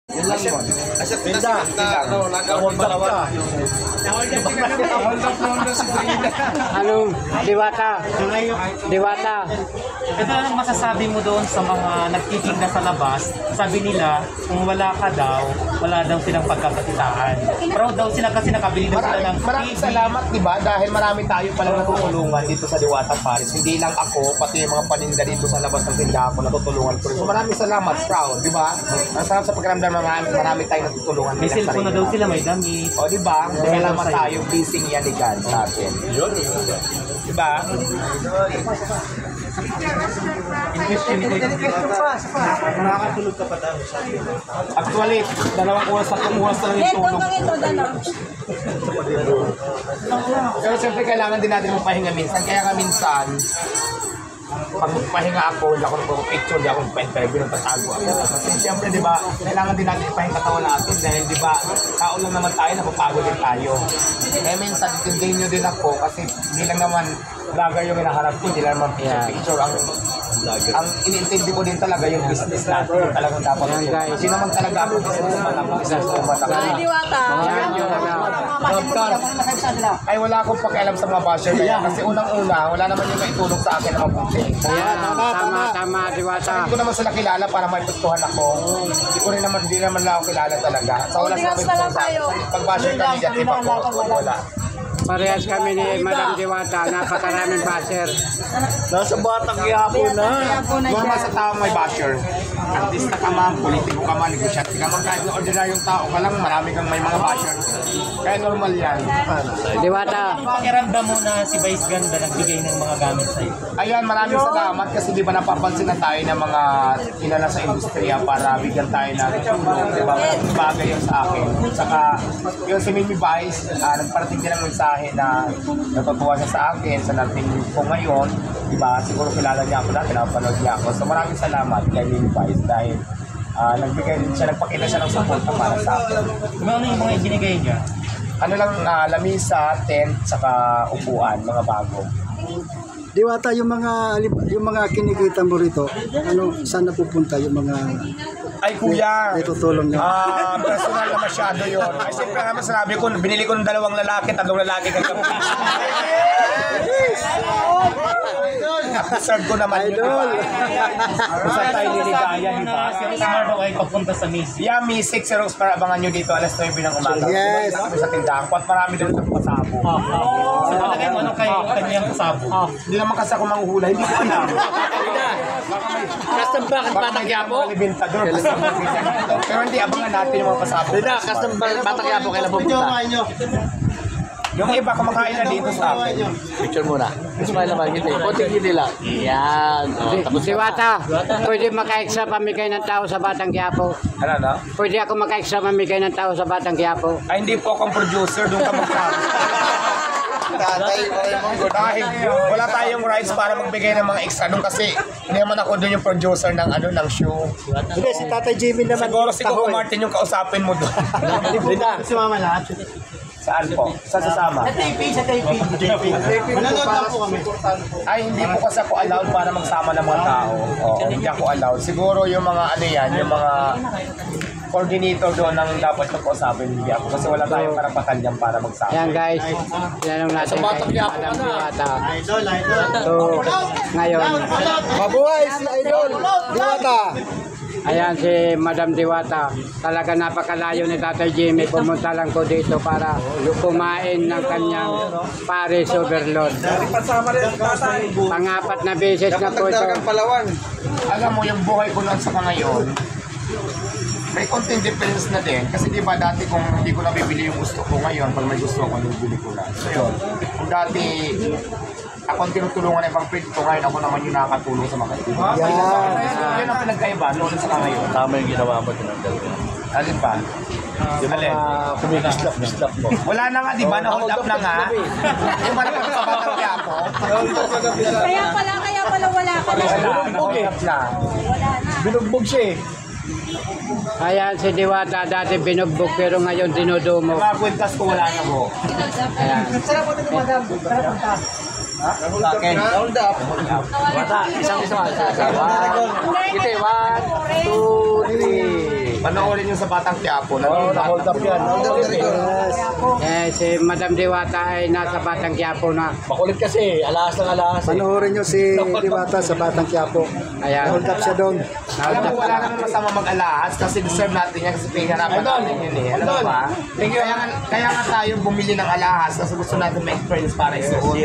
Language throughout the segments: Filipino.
Yun lang yun. Asap Pinda. Hold up ka. Anong Diwata? Diwata. Ito lang masasabi mo doon sa mga nagtitinda sa labas. Sabi nila, kung wala ka daw, wala daw silang pagkakakitaan. Proud daw sila kasi nakabili daw sila ng Maraming TV. salamat, diba? Dahil marami tayo palang natutulungan dito sa Diwata Paris. Hindi lang ako, pati yung mga paninda dito sa labas ng tindahan ko natutulungan ko. So maraming salamat, proud, diba? Ang sarap sa pakiramdam na marami tayong natutulungan. May cellphone na daw sila, may damit. O diba? Dahil naman tayo, busy yan ni God sa atin. Diba? Nakakatulog ka pa daw. Actually, 2 oras, 3 oras na rin tulog. Pero siyempre kailangan din natin magpahinga minsan. Kaya nga minsan, pag magpahinga ako, hindi ako nagpapapicture, hindi ako nagpa-interview, nagtatago ako. Kasi siyempre, di ba, kailangan din natin ipahinga katawan natin dahil di ba, tao lang naman tayo, napapagod din tayo. Kaya minsan, itindihin nyo din ako kasi hindi lang naman vlogger yung hinaharap ko, hindi lang naman picture ang iniintindi ko din talaga yung business natin, yung talagang dapat ito. Kasi naman talaga ako businessman ako, businesswoman ako. Diwata. Ay wala akong pakialam sa mga basher kaya kasi unang-una, wala naman yung maitulong sa akin na mabuti. Ayan, tama, Diwata. Hindi ko naman sila kilala para maipustuhan ako. Hindi naman lang ako kilala talaga. So wala Audience na lang tayo. Pag basher kami dyan, di ba po? Wala. Parehas kami ni Madam Diwata, napakaraming baser. Nasa Batang Quiapo na. Normal sa taong may basher. Artista ka man, politiko ka man, negosyante ka man, kahit ordinaryong tao ka lang, marami kang may mga basher. Kaya normal yan. Diwata. Pakiramdam mo na si Vice Ganda nagbigay ng mga gamit sa'yo. Ayan, maraming salamat kasi di ba napapansin na tayo ng mga kilala sa industriya para bigyan tayo ng tulong, di ba? Malaking bagay yun sa akin. Saka yung si Mimi Vice, nagparating din ng mensahe na natutuwa siya sa akin sa natin ko ngayon, di ba? Siguro kilala niya ako dati, napanood niya ako. So maraming salamat kay Mimi Vice dahil nagbigay din siya, nagpakita siya ng suporta para sa akin. Ano yung mga ibinigay niya? Ano lang, lamisa, tent, saka upuan, mga bago. Diwata, yung mga kinikita mo rito, ano, saan napupunta yung mga Ay kuya, itutulong niyo? personal na masyado yun. Ay siyempre nga masabi ko, binili ko ng 2 lalaki, 3 lalaki kagabi. Serve ko naman yun, diba? Kung saan tayo niligaya, diba? Si Rosmar daw ay papunta sa Miss. Yeah, May 6 si Rose, para abangan nyo dito, alas 9 ng umaga. Yes. Kami sa tindahan ko at marami doon sa pasabo. Sa palagay mo, ano kayo kanyang kasabo? Hindi naman kasi ako manghuhula, hindi ko alam. Custom bakit Baka Batang may Quiapo? mga libintador, basta pero hindi, abangan natin yung mga pasabo. Custom Batang Quiapo kailan pupunta? Yung iba kumakain na dito sa akin. Picture muna. Smile naman kita. Konting hindi lang. Yan. Tapos Diwata, pwede maka-extra pamigay ng tao sa Batang Quiapo. Ano na? Pwede ako maka-extra mamigay ng tao sa Batang Quiapo. Ay, hindi po akong producer, doon ka magkano. Dahil wala tayong rights para magbigay ng mga extra doon kasi hindi naman ako doon yung producer ng ng show. Hindi, si Tatay Jimmy naman. Siguro si Coco Martin yung kausapin mo doon. Si Mama lahat. Saan po? Saan sasama? Sa TV. Manonood lang po kami. Ay, hindi po kasi ako allowed para magsama ng mga tao. Oo, hindi ako allowed. Siguro yung mga yung mga coordinator doon ang dapat yung kausapin, hindi ako. Kasi wala tayong karapatan dyan para magsama. Ayan guys, tinanong natin kay Madam Diwata. So, ngayon, Mabuhay si Idol Diwata. ayan si Madam Diwata. Talaga napakalayo ni Tatay Jimmy. Pumunta lang ko dito para kumain ng kanyang Paris Overload. Pang-4 na beses na po ito. Alam mo, yung buhay ko lang sa ngayon, may konting difference na din. Kasi di ba dati kung hindi ko nabibili yung gusto ko ngayon, pag may gusto ako, nabibili ko na. So yun, kung dati ako ang tinutulungan ng ibang friend ko, ngayon ako naman yung nakakatulong sa mga kaibigan. Yan ang pinagkaiba noon sa ngayon. tama yung ginawa mo. Tinanggal ko. Alin pa? Yung Alin? mga kumikislap mo. Wala na nga, di ba? Na-hold up na nga. Yung malapit sa Batang Quiapo. Kaya pala wala ka na. Wala, na-hold up na. Binugbog siya eh. Ayan si Diwata, dati binugbog pero ngayon dinudumo. Yung mga kwentas ko wala na po. Ayan. Akin. Hold up. Bata, isang isa. 1, 2, 3. Panoorin nyo sa Batang Quiapo. Na-hold up yan. Si Madam Diwata ay nasa Batang Quiapo na. Makulit kasi, alas ng alas. Panoorin nyo si Diwata sa Batang Quiapo. Ayan. Hold up siya doon. Alam mo, wala naman masama mag-alahas kasi deserve natin yan kasi pinahirapan natin yun eh. Alam mo ba? Kaya nga tayo bumili ng alahas kasi gusto natin ma-experience para isuot.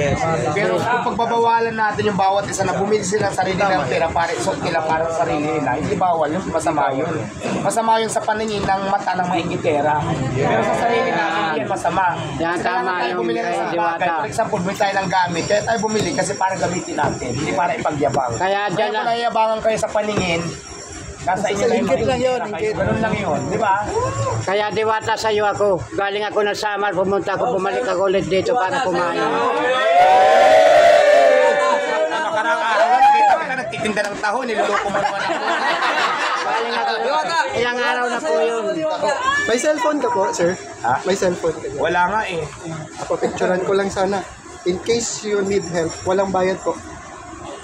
Pero kung pagbabawalan natin yung bawat isa na bumili sila ng sarili ng pera para isuot nila para sa sarili nila, hindi bawal yun, masama yun. Masama yun sa paningin ng mata ng maingitera. Pero sa sarili natin, hindi yan masama. Yan, Kaya tama tayo yung bumili ng kay isang Diwata. bagay. For example, bumili tayo ng gamit. Kaya tayo bumili kasi para gamitin natin, hindi para ipagyabang. Kaya dyan Kung na, nayayabangan kayo sa paningin, nasa inyo na yung Ingit lang yun, makikita kayo. ingit. Ganun lang yun, di ba? kaya Diwata sa iyo ako. Galing ako ng Samar, pumunta ako, bumalik ako ulit dito para kumain. Makarang araw, nakita ka nagtitinda ng taho, niluloko mo naman ako. Galing ako. Ilang araw na po yun. May cellphone ka po, sir? Ha? May cellphone ka. Wala nga eh. Papicturean ko lang sana. In case you need help, walang bayad po.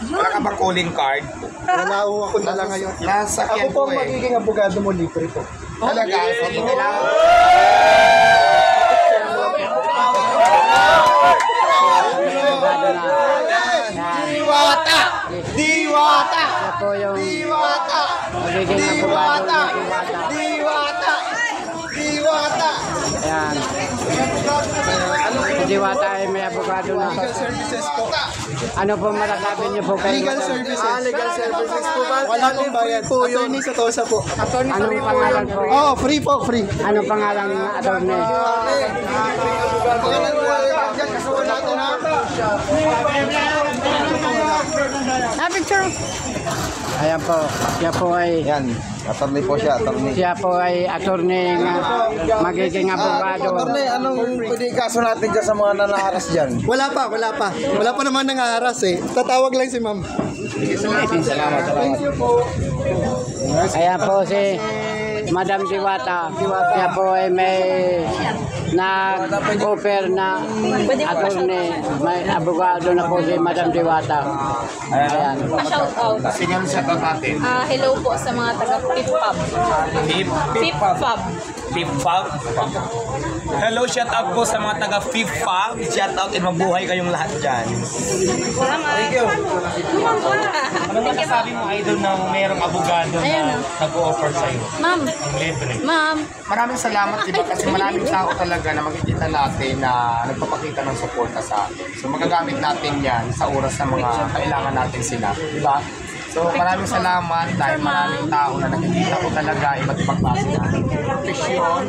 Wala ka bang calling card? Wala ako, ako na lang ngayon. Nasa Ako yan po ko ang eh. magiging abogado mo, libre po. Talaga, sige, kailangan. Abogado na. Yan. Diwata! Diwata! Siya po yung Diwata! magiging abogado ng Diwata. Diwata! Diwata! Ayan. Si Diwata ay may abogado na. Services po. Ano po masasabi niyo po kay Legal services. Legal services po ba? Wala pong bayad po yun. Attorney sa Tosa po. Anong pangalan po? Oh, free po, free. Anong pangalan ng attorney? Ayan po. Siya po ay Attorney po siya, attorney. attorney nga magiging abogado. Attorney, anong pwede kaso natin dyan sa mga nanaharas dyan? Wala pa. Wala pa naman nangaharas eh. Tatawag lang si ma'am. Ayan po si Madam Diwata. Siya po ay may nag-offer na attorney. May abogado na po si Madam Diwata. Ayan. Pa-shout out. Sige, ano siya natin? Hello po sa mga taga Pip-Pub. Pip-Pub. Pip-Pub. Hello, shout out po sa mga taga Pip-Pub. Shout out and mabuhay kayong lahat dyan. Salamat. Thank you. Ano masasabi mo, idol, na mayroong abogado Ayan, na nag-o-offer sa'yo? Ma'am. Ang libre. Ma'am. Maraming salamat, diba? Kasi maraming tao talaga na makikita natin na nagpapakita ng suporta sa atin. So magagamit natin yan sa oras na mga kailangan natin sila, diba? So maraming salamat dahil maraming tao na nakikita ko talaga iba't ibang klase na profesyon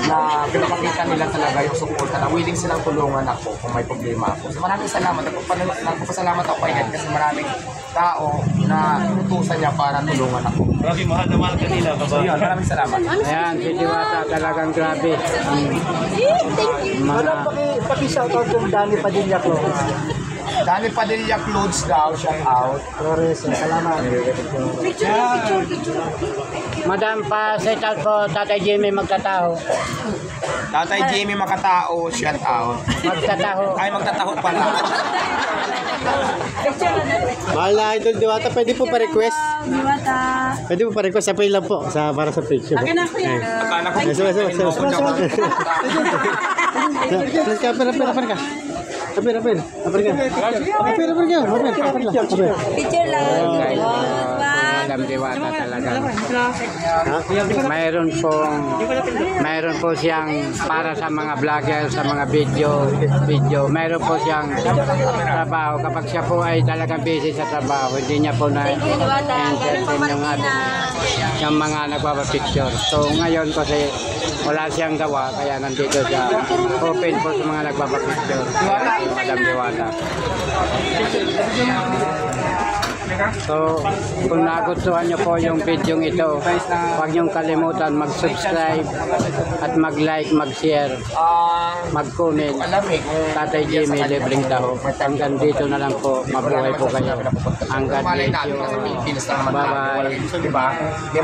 na pinapakita nila talaga yung suporta na willing silang tulungan ako kung may problema ako. So maraming salamat. Nagpapasalamat ako kay God kasi maraming tao na inutusan niya para tulungan ako. Grabe, mahal na mahal ka nila, So babae. yun, maraming salamat. Ayan, si Diwata talagang grabe. Ang mga Paki-shoutout yung Danny Padilla ko. Dani Padilla Clothes daw, shout out. Flores, salamat. Madam pa set out po Tatay Jimmy magtataho. Tatay Jamie Makatao, shout out. Magtataho. Ay, magtataho pala. Mahal na idol Diwata, pwede po pa-request? Diwata. Pwede po pa-request sa lang po, para sa picture. Akin ako yan. Akala ko Picture lang. Madam Diwata talaga. Mayroon po siyang para sa mga vlogger, sa mga video. Mayroon po siyang trabaho. Kapag siya po ay talagang busy sa trabaho, hindi niya po na Thank you, Diwata. Galing pa yung mga nagpapapicture. So ngayon kasi wala siyang gawa, kaya nandito siya. Open po sa mga nagpapapicture. Madam Diwata. So, kung nagustuhan nyo po yung video ito, huwag nyong kalimutan mag-subscribe at mag-like, mag-share, mag-comment. Tatay Jimmy, libreng taho. Hanggang dito na lang po. Mabuhay po kayo. Hanggang dito. Bye-bye.